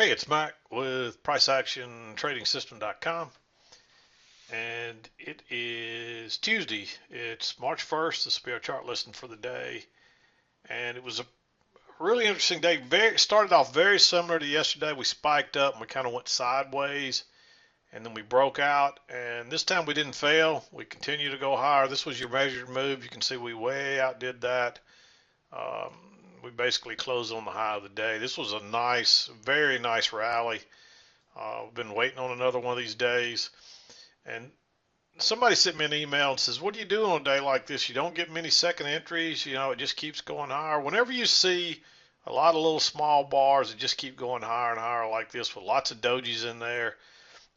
Hey, it's Mack with PriceActionTradingSystem.com, and it is Tuesday. It's March 1st. This will be our chart listing for the day, and it was a really interesting day. Started off very similar to yesterday. We spiked up and we kind of went sideways, and then we broke out. And this time we didn't fail. We continued to go higher. This was your measured move. You can see we way outdid that. Um, we basically closed on the high of the day. This was a nice, very nice rally. I've been waiting on another one of these days. And somebody sent me an email and says, what do you do on a day like this? You don't get many second entries. You know, it just keeps going higher. Whenever you see a lot of little small bars that just keep going higher and higher like this with lots of dojis in there,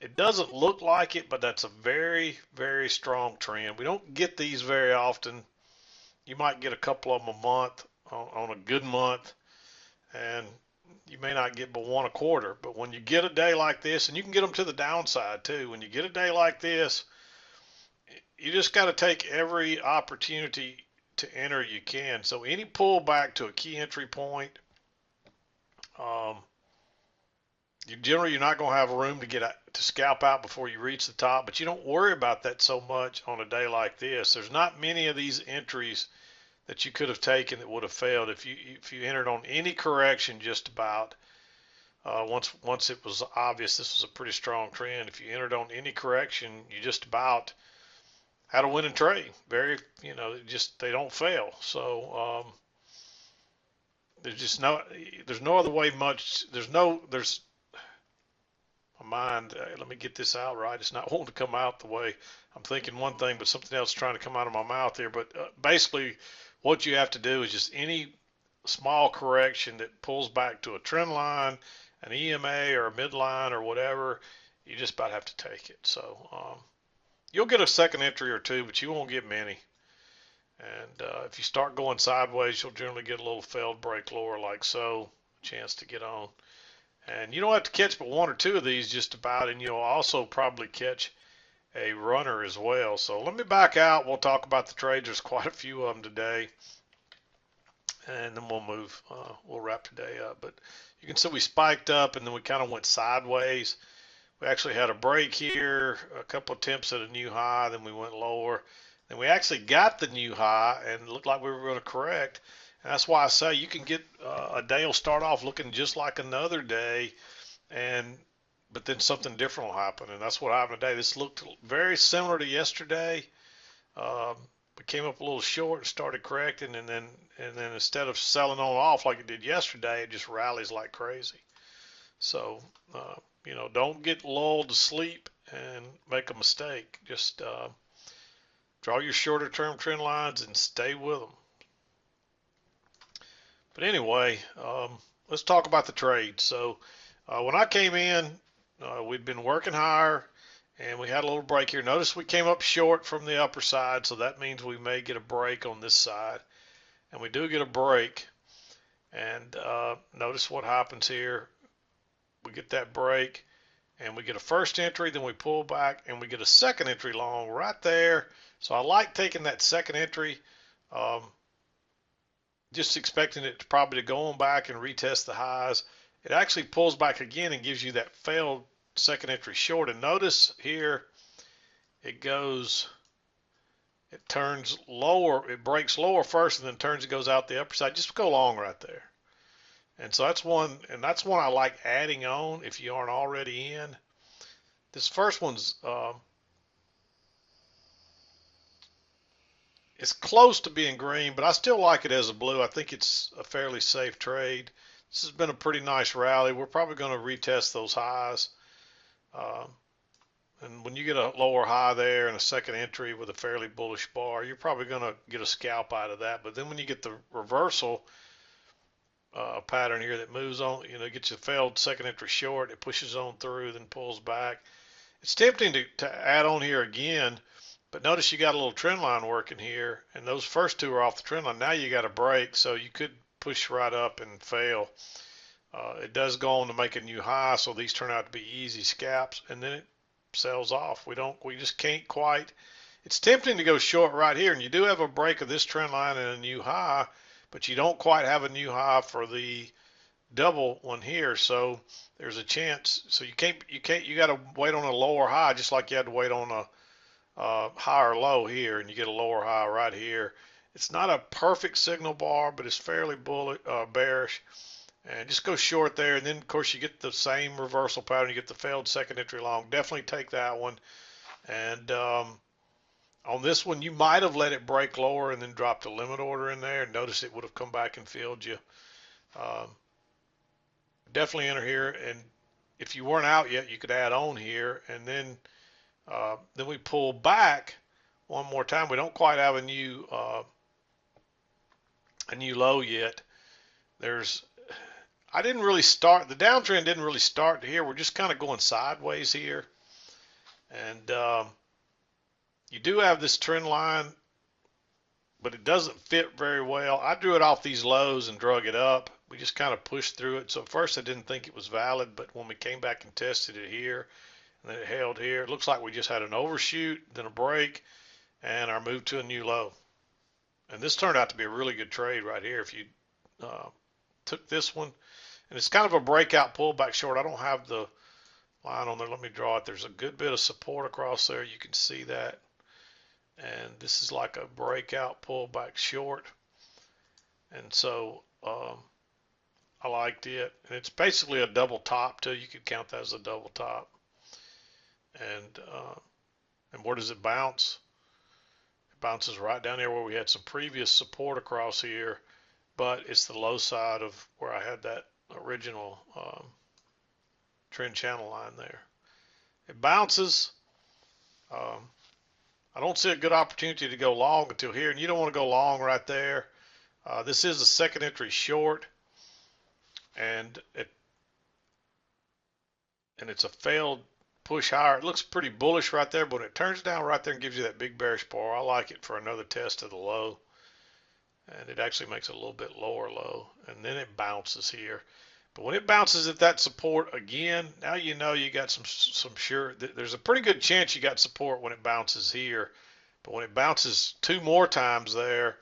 it doesn't look like it, but that's a very, very strong trend. We don't get these very often. You might get a couple of them a month on a good month, and you may not get but one a quarter. But when you get a day like this, and you can get them to the downside too, when you get a day like this, you just got to take every opportunity to enter you can. So any pullback to a key entry point, um, you're not going to have room to scalp out before you reach the top. But you don't worry about that so much on a day like this. There's not many of these entries that you could have taken that would have failed if you entered on any correction just about. Once it was obvious this was a pretty strong trend, if you entered on any correction, you just about had a winning trade. Very, just they don't fail. So there's no other way much. There's my mind. Let me get this out right. It's not wanting to come out the way I'm thinking one thing, but something else trying to come out of my mouth here. But basically, what you have to do is just any small correction that pulls back to a trend line, an EMA or a midline or whatever, you just about have to take it. So you'll get a second entry or two, but you won't get many. And if you start going sideways, you'll generally get a little failed break lower like so, a chance to get on. And you don't have to catch but one or two of these just about, and you'll also probably catch a runner as well. So let me back out. We'll talk about the trades. There's quite a few of them today, and then we'll move. We'll wrap today up. But you can see we spiked up, and then we kind of went sideways. We actually had a break here, a couple attempts at a new high, then we went lower. Then we actually got the new high, and it looked like we were going to correct. And that's why I say you can get a day will start off looking just like another day, but then something different will happen, and that's what happened today. This looked very similar to yesterday. We came up a little short and started correcting, and then instead of selling on off like it did yesterday, it just rallies like crazy. So don't get lulled to sleep and make a mistake. Just draw your shorter term trend lines and stay with them. But anyway, let's talk about the trade. So when I came in, we'd been working higher, and we had a little break here. Notice we came up short from the upper side, so that means we may get a break on this side. And we do get a break. And notice what happens here. We get that break, and we get a first entry, then we pull back, and we get a second entry long right there. So I like taking that second entry, just expecting it to probably go on back and retest the highs. It actually pulls back again and gives you that failed second entry short. And notice here, it turns lower, it breaks lower first and then turns and goes out the upper side. Just go long right there. And so that's one I like adding on if you aren't already in. This first one's it's close to being green, but I still like it as a blue. I think it's a fairly safe trade. This has been a pretty nice rally. We're probably going to retest those highs. And when you get a lower high there and a second entry with a fairly bullish bar, you're probably going to get a scalp out of that. But then when you get the reversal pattern here that moves on, gets a failed second entry short, it pushes on through, then pulls back. It's tempting to add on here again, but notice you got a little trend line working here, and those first two are off the trend line. Now you got a break, so you could push right up and fail. It does go on to make a new high, so these turn out to be easy scalps, and then it sells off. We just can't quite. It's tempting to go short right here, and you do have a break of this trend line and a new high, but you don't quite have a new high for the double one here, so there's a chance. So you got to wait on a lower high, just like you had to wait on a high or low here, and you get a lower high right here. It's not a perfect signal bar, but it's fairly bearish. And just go short there, and then of course you get the same reversal pattern. You get the failed second entry long. Definitely take that one. And on this one, you might have let it break lower and then dropped a limit order in there. Notice it would have come back and filled you. Um, Definitely enter here, and if you weren't out yet, you could add on here, and then we pull back one more time. We don't quite have a new low yet. I didn't really start, the downtrend didn't really start here. We're just kind of going sideways here, and you do have this trend line, but it doesn't fit very well. I drew it off these lows and drug it up. We just kind of pushed through it. So at first I didn't think it was valid, but when we came back and tested it here, and then it held here, it looks like we just had an overshoot, then a break, and our move to a new low. And this turned out to be a really good trade right here if you took this one. And it's kind of a breakout pullback short. I don't have the line on there. Let me draw it. There's a good bit of support across there. You can see that. And this is like a breakout pullback short. And so I liked it. And it's basically a double top too. You could count that as a double top. And where does it bounce? It bounces right down there where we had some previous support across here, but it's the low side of where I had that original trend channel line there. It bounces. I don't see a good opportunity to go long until here, and you don't want to go long right there. This is a second entry short, and it's a failed push higher. It looks pretty bullish right there, but when it turns down right there and gives you that big bearish bar, I like it for another test of the low. And it actually makes a little bit lower low, and then it bounces here. But when it bounces at that support again, now you know you got some sure. There's a pretty good chance you got support when it bounces here. But when it bounces two more times there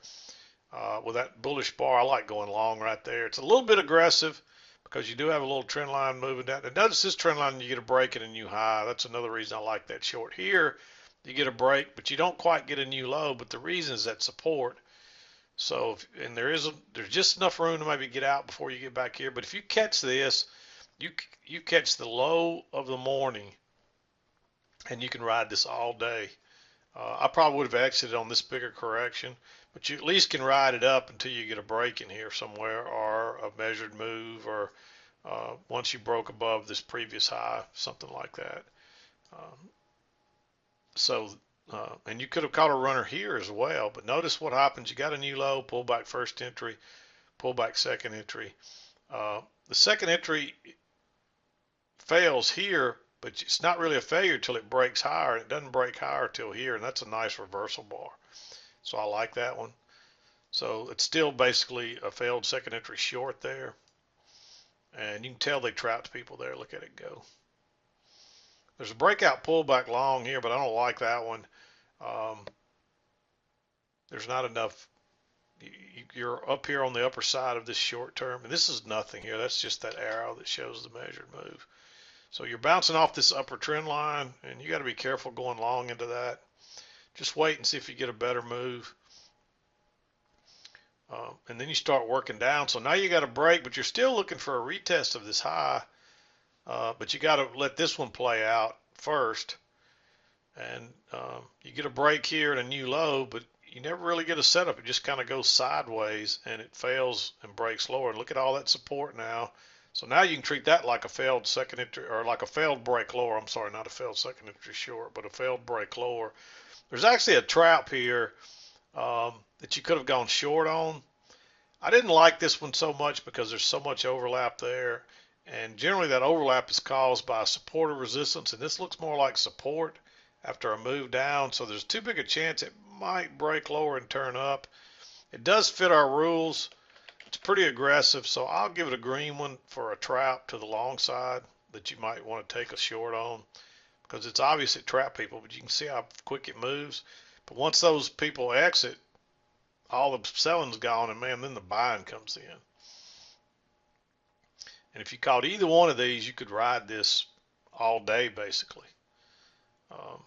with that bullish bar, I like going long right there. It's a little bit aggressive because you do have a little trend line moving down. And notice this trend line, you get a break and a new high. That's another reason I like that short here. You get a break, but you don't quite get a new low. But the reason is that support. So, there's just enough room to maybe get out before you get back here. But if you catch this, you catch the low of the morning, and you can ride this all day. I probably would have exited on this bigger correction, but you at least can ride it up until you get a break in here somewhere, or a measured move, or once you broke above this previous high, something like that. And you could have caught a runner here as well, but notice what happens. You got a new low, pull back first entry, pull back second entry. The second entry fails here, but it's not really a failure till it breaks higher. It doesn't break higher till here, and that's a nice reversal bar. So I like that one. So it's still basically a failed second entry short there. And you can tell they trapped people there. Look at it go. There's a breakout pullback long here, but I don't like that one. There's not enough. You're up here on the upper side of this short term, and this is nothing here. That's just that arrow that shows the measured move. So you're bouncing off this upper trend line, and you got to be careful going long into that. Just wait and see if you get a better move. And then you start working down. So now you got a break, but you're still looking for a retest of this high. But you got to let this one play out first. And you get a break here and a new low, but you never really get a setup. It just kind of goes sideways, and it fails and breaks lower. Look at all that support now. So now you can treat that like a failed second entry, or like a failed break lower. I'm sorry, not a failed second entry short, but a failed break lower. There's actually a trap here that you could have gone short on. I didn't like this one so much because there's so much overlap there. And generally that overlap is caused by support or resistance, and this looks more like support after a move down. So there's too big a chance it might break lower and turn up. It does fit our rules. It's pretty aggressive, so I'll give it a green one for a trap to the long side that you might want to take a short on, because it's obvious it trapped people, but you can see how quick it moves. But once those people exit, all the selling's gone, and man, then the buying comes in. And if you caught either one of these, you could ride this all day basically. Um,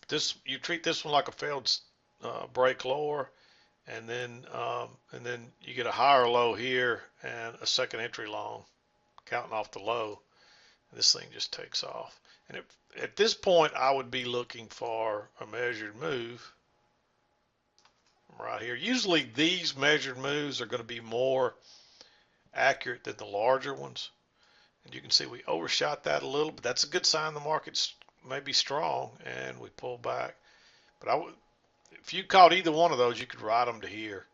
this you treat this one like a failed break lower, and then you get a higher low here and a second entry long, counting off the low. And this thing just takes off. And at this point, I would be looking for a measured move right here. Usually these measured moves are going to be more accurate than the larger ones. And you can see we overshot that a little, but that's a good sign the market's maybe strong, and we pull back. But if you caught either one of those, you could ride them to here.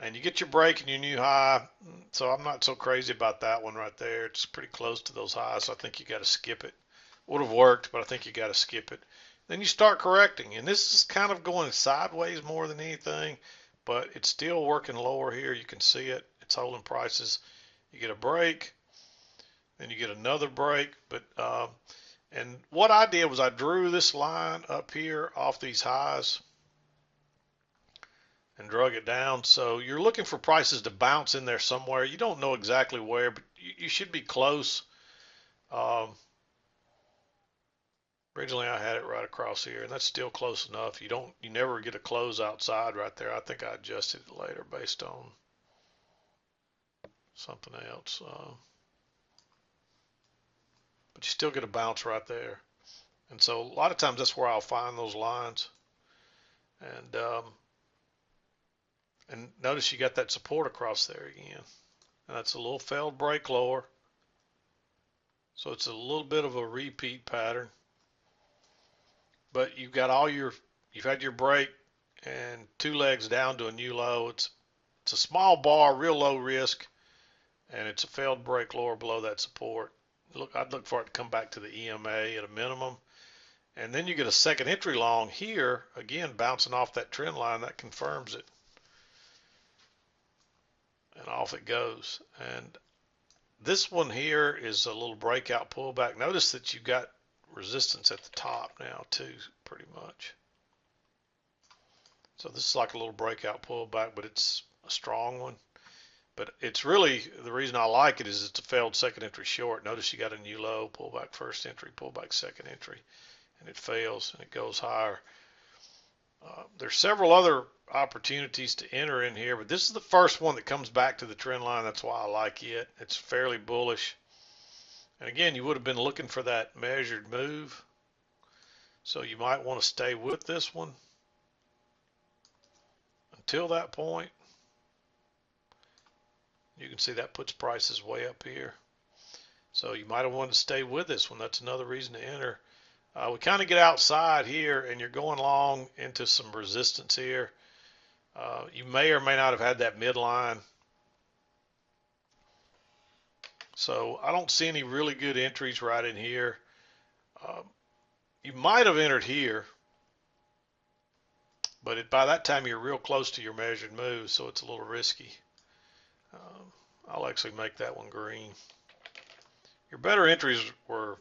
And you get your break and your new high, so I'm not so crazy about that one right there. It's pretty close to those highs, so I think you got to skip it. Would have worked, but I think you got to skip it. Then you start correcting, and this is kind of going sideways more than anything, but it's still working lower here. You can see it. It's holding prices. You get a break, then you get another break. And what I did was I drew this line up here off these highs and drug it down. So you're looking for prices to bounce in there somewhere. You don't know exactly where, but you should be close. Originally I had it right across here, and that's still close enough. You never get a close outside right there. I think I adjusted it later based on something else. But you still get a bounce right there. And so a lot of times that's where I'll find those lines. And notice you got that support across there again. And that's a little failed break lower. So it's a little bit of a repeat pattern. But you've had your break and two legs down to a new low. It's a small bar, real low risk, and it's a failed break lower below that support. I'd look for it to come back to the EMA at a minimum. And then you get a second entry long here, again, bouncing off that trend line. That confirms it. And off it goes. And this one here is a little breakout pullback. Notice that you've got resistance at the top now too, pretty much. So this is like a little breakout pullback, but it's a strong one. But it's really, the reason I like it is it's a failed second entry short. Notice you got a new low, pullback first entry, pullback second entry, and it fails and it goes higher. There's several other opportunities to enter in here, but this is the first one that comes back to the trend line. That's why I like it. It's fairly bullish. And again, you would have been looking for that measured move. So you might want to stay with this one until that point. You can see that puts prices way up here. So you might have wanted to stay with this one. That's another reason to enter. We kind of get outside here and you're going long into some resistance here. You may or may not have had that midline. So I don't see any really good entries right in here. You might have entered here, but by that time you're real close to your measured move, so it's a little risky. I'll actually make that one green. Your better entries were,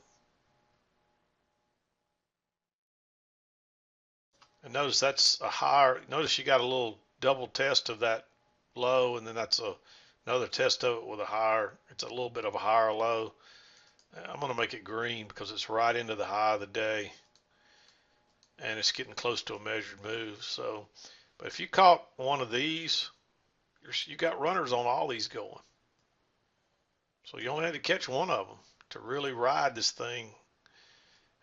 and notice that's a higher, notice you got a little double test of that low, and then that's another test of it with a higher, it's a little bit of a higher low. I'm going to make it green because it's right into the high of the day, and it's getting close to a measured move. So, but if you caught one of these, you got runners on all these going. So you only had to catch one of them to really ride this thing.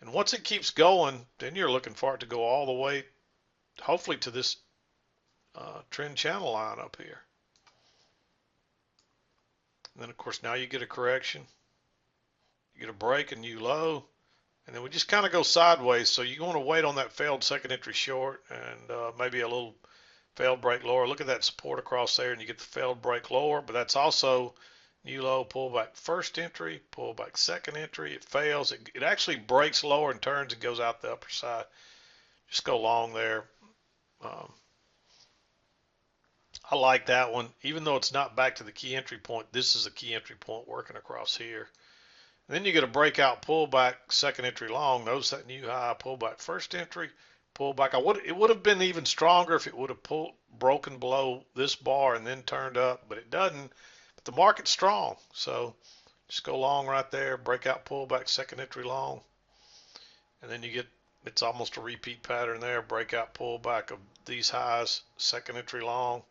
And once it keeps going, then you're looking for it to go all the way, hopefully to this trend channel line up here. And then of course now you get a correction. You get a break, a new low, and then we just kind of go sideways. So you want to wait on that failed second entry short and maybe a little failed break lower. Look at that support across there, and you get the failed break lower, but that's also new low, pullback first entry, pullback second entry. It fails. It actually breaks lower and turns and goes out the upper side. Just go long there. I like that one. Even though it's not back to the key entry point, this is a key entry point working across here. And then you get a breakout pullback second entry long. Notice that new high, pullback first entry, pullback. It would have been even stronger if it would have broken below this bar and then turned up, but it doesn't. But the market's strong, so just go long right there, breakout pullback, second entry long, and then you get, it's almost a repeat pattern there, breakout pullback of these highs, second entry long.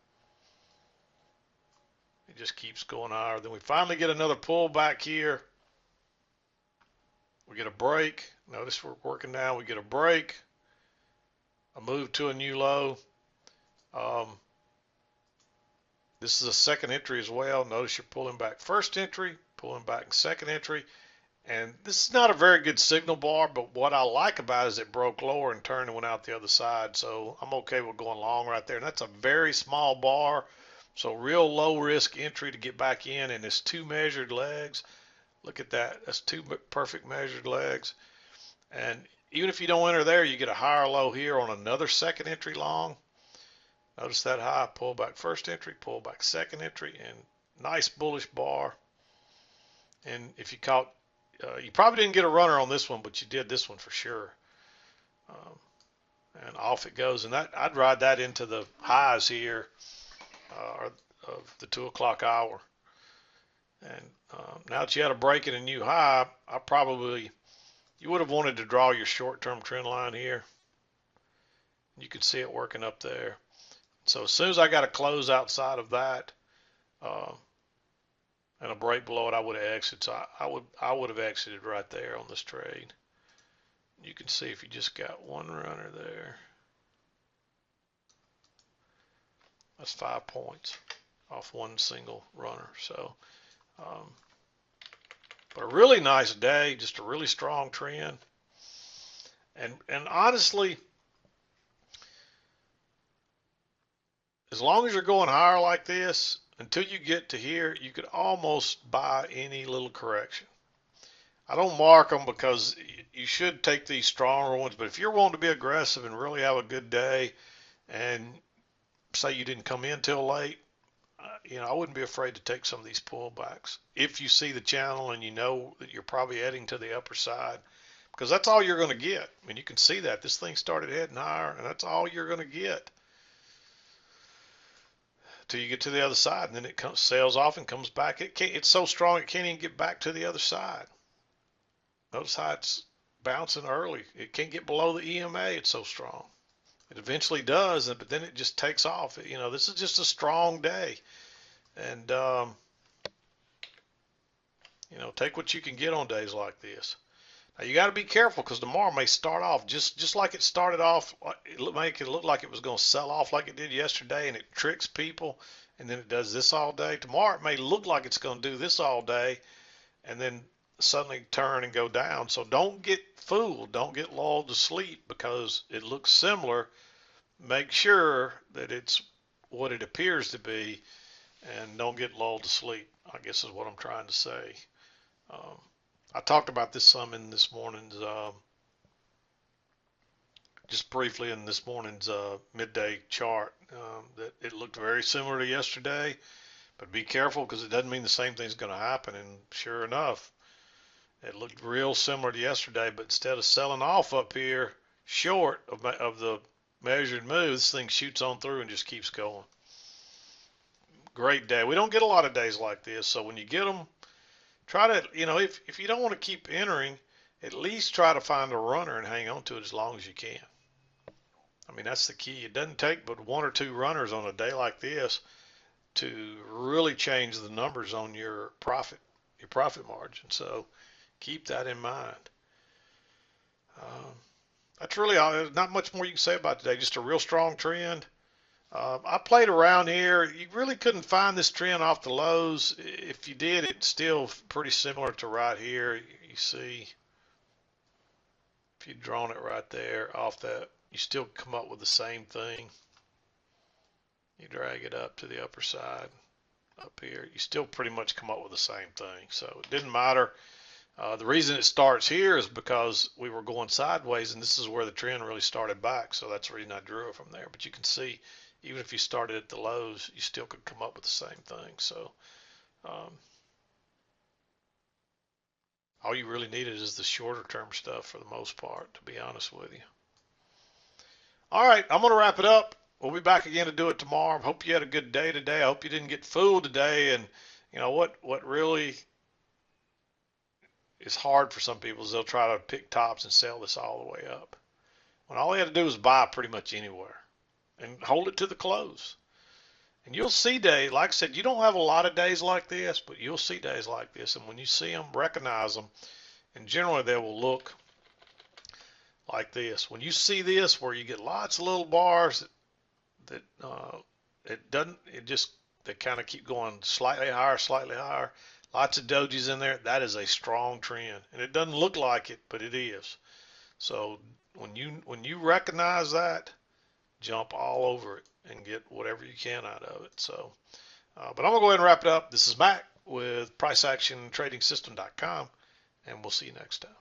It just keeps going higher. Then we finally get another pullback here. We get a break. Notice we're working now. We get a break, a move to a new low. This is a second entry as well. Notice you're pulling back first entry, pulling back second entry. And this is not a very good signal bar, but what I like about it is it broke lower and turned and went out the other side. So I'm okay with going long right there. And that's a very small bar. So real low risk entry to get back in. And it's two measured legs. Look at that. That's two perfect measured legs. And even if you don't enter there, you get a higher low here on another second entry long. Notice that high, pull back first entry, pull back second entry, and nice bullish bar. And if you caught, you probably didn't get a runner on this one, but you did this one for sure. And off it goes. And that, I'd ride that into the highs here of the 2 o'clock hour. And now that you had a break in a new high, you would have wanted to draw your short-term trend line here. You could see it working up there. So as soon as I got a close outside of that and a break below it, I would have exited. So I would have exited right there on this trade. You can see if you just got one runner there, that's 5 points off one single runner. So, but a really nice day, just a really strong trend. And honestly, as long as you're going higher like this, until you get to here, you could almost buy any little correction. I don't mark them because you should take these stronger ones, but if you're wanting to be aggressive and really have a good day, and say you didn't come in till late, I wouldn't be afraid to take some of these pullbacks. If you see the channel and you know that you're probably heading to the upper side, because that's all you're going to get. I mean, you can see that this thing started heading higher, and that's all you're going to get till you get to the other side, and then it sails off and comes back. It's so strong it can't even get back to the other side. Notice how it's bouncing early. It can't get below the EMA. It's so strong. It eventually does, but then it just takes off. This is just a strong day, and take what you can get on days like this. Now you got to be careful because tomorrow may start off just like it started off. Make it look like it was going to sell off like it did yesterday, and it tricks people, and then it does this all day. Tomorrow it may look like it's going to do this all day, and then suddenly turn and go down. So don't get fooled. Don't get lulled to sleep because it looks similar. Make sure that it's what it appears to be, and don't get lulled to sleep, I guess is what I'm trying to say. I talked about this some in this morning's, just briefly in this morning's midday chart, that it looked very similar to yesterday, but be careful because it doesn't mean the same thing's going to happen. And sure enough, it looked real similar to yesterday, but instead of selling off up here short of the measured move, this thing shoots on through and just keeps going. Great day. We don't get a lot of days like this, so when you get them, try to, if you don't want to keep entering, at least try to find a runner and hang on to it as long as you can. I mean, that's the key. It doesn't take but one or two runners on a day like this to really change the numbers on your profit margin. So keep that in mind. That's really all. There's not much more you can say about today. Just a real strong trend. I played around here. You really couldn't find this trend off the lows. If you did, it's still pretty similar to right here. You see, if you'd drawn it right there off that, you still come up with the same thing. You drag it up to the upper side up here. You still pretty much come up with the same thing. So it didn't matter. The reason it starts here is because we were going sideways, and this is where the trend really started back. So that's the reason I drew it from there. But you can see, even if you started at the lows, you still could come up with the same thing. So all you really needed is the shorter term stuff for the most part, to be honest with you. All right, I'm going to wrap it up. We'll be back again to do it tomorrow. I hope you had a good day today. I hope you didn't get fooled today and What really is hard for some people is they'll try to pick tops and sell this all the way up. When all they had to do was buy pretty much anywhere and hold it to the close. And you'll see days, like I said, you don't have a lot of days like this, but you'll see days like this. And when you see them, recognize them. And generally, they will look like this. When you see this, where you get lots of little bars that it just, they kind of keep going slightly higher. Lots of dojis in there. That is a strong trend, and it doesn't look like it, but it is. So when you recognize that, jump all over it and get whatever you can out of it. So, but I'm gonna go ahead and wrap it up. This is Mac with PriceActionTradingSystem.com, and we'll see you next time.